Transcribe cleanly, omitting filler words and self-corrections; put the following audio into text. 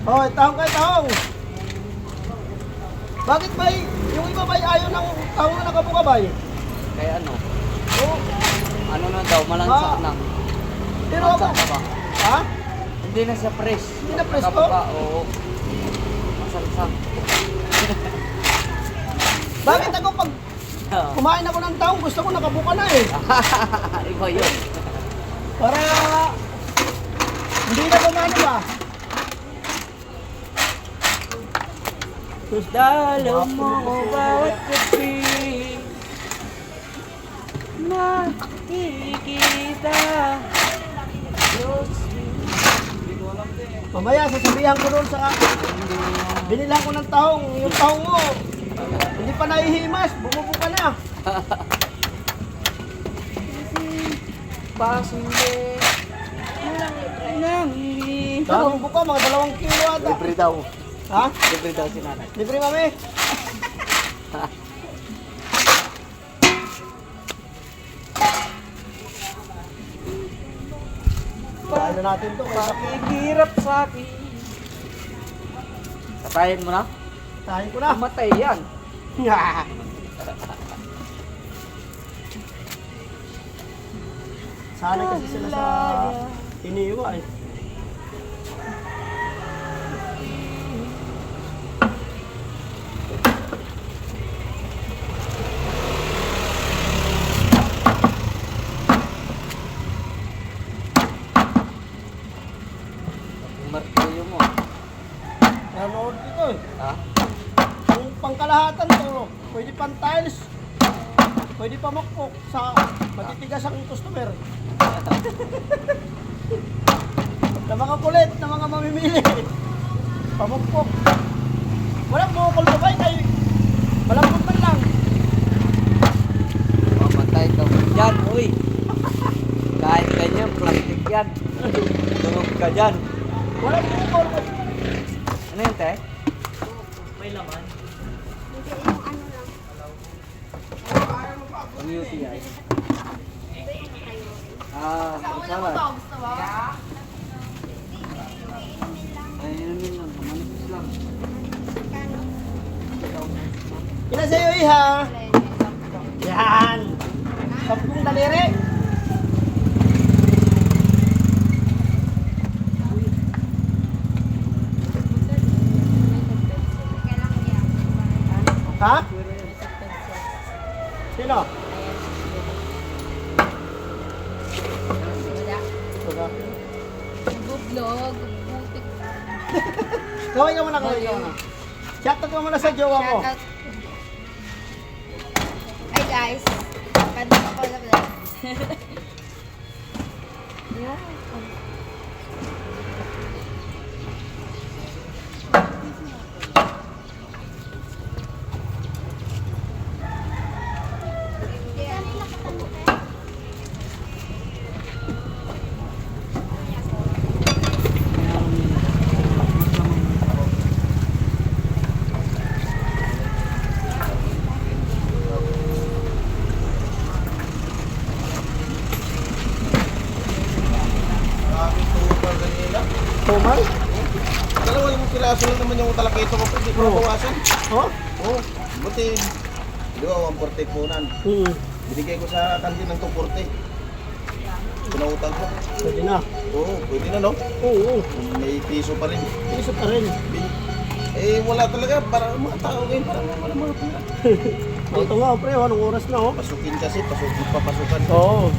Hoy, tahong kay tahong. Bakit ba yung iba ba ayaw ng tahong na nakabukabay? Kaya ano? Oo. Ano na daw, malansa Ah. na. Pero Malansa ako, na ba? ha? Hindi na siya fresh. Hindi na fresh to? Kabuka, oo. Masangsang. Bakit ako pag kumain ako ng tahong, gusto ko nakabuka na eh. Ikaw yun. Para hindi na gumano ba? Dalo mo bawat gabi nakikita. Mamaya sasabihan ko doon sa binilang ko ng tahong, yung tahong mo. Hindi pa nahihimas, bumubuka na. Pasinde nang Tahong buka, mga 2 kilo ata. libre daw. Ha? Libre daw si nanay. Libre mami. Paano natin to? Pakihirap sa akin. Patayin mo na? Tahin ko na. Matay yan. Sana kasi sila sa iniiwa eh. Martilyo mo. Nanood dito eh. Ha? Yung pangkalahatan to, pwede pang tiles. Pwede pa makpok sa matitigas ang customer. Na mga kulit, na mga mamimili. Pamukpok. Walang bukol pa ba? Kay malambot man lang. Mamatay ka mo dyan, uy. Kahit ganyan, plastic yan. Tunog ka dyan. Walang bukol. Ano yun, te? May laman. Ang UTI. Ah, salad. Ay, inumin lang. Manipis lang. Ilan sa'yo iha? Yan. 10 daliri. Ha? Sino? Wala. Nagbublog, butik. Kaway ka muna, kaway ka muna. Shoutout ka muna sa jowa mo. Shoutout. Hi guys. Pwede ko pala pala. Yeah. Tumal? Dalawa yung piraso lang naman yung talakito ko, hindi ko Oo. nabawasan. Oh? Oo, buti. Di ba, 140 punan. Binigay ko sa kantin ng 240. Pinautang ko. Pwede na. Oo, pwede na no? Oo. May piso pa rin. Piso pa rin. Eh, wala talaga. Para mga tao ngayon, parang wala mga pira. Ito nga, pre. Anong oras na, oh? Pasukin kasi, pasukin papasukan. Oo.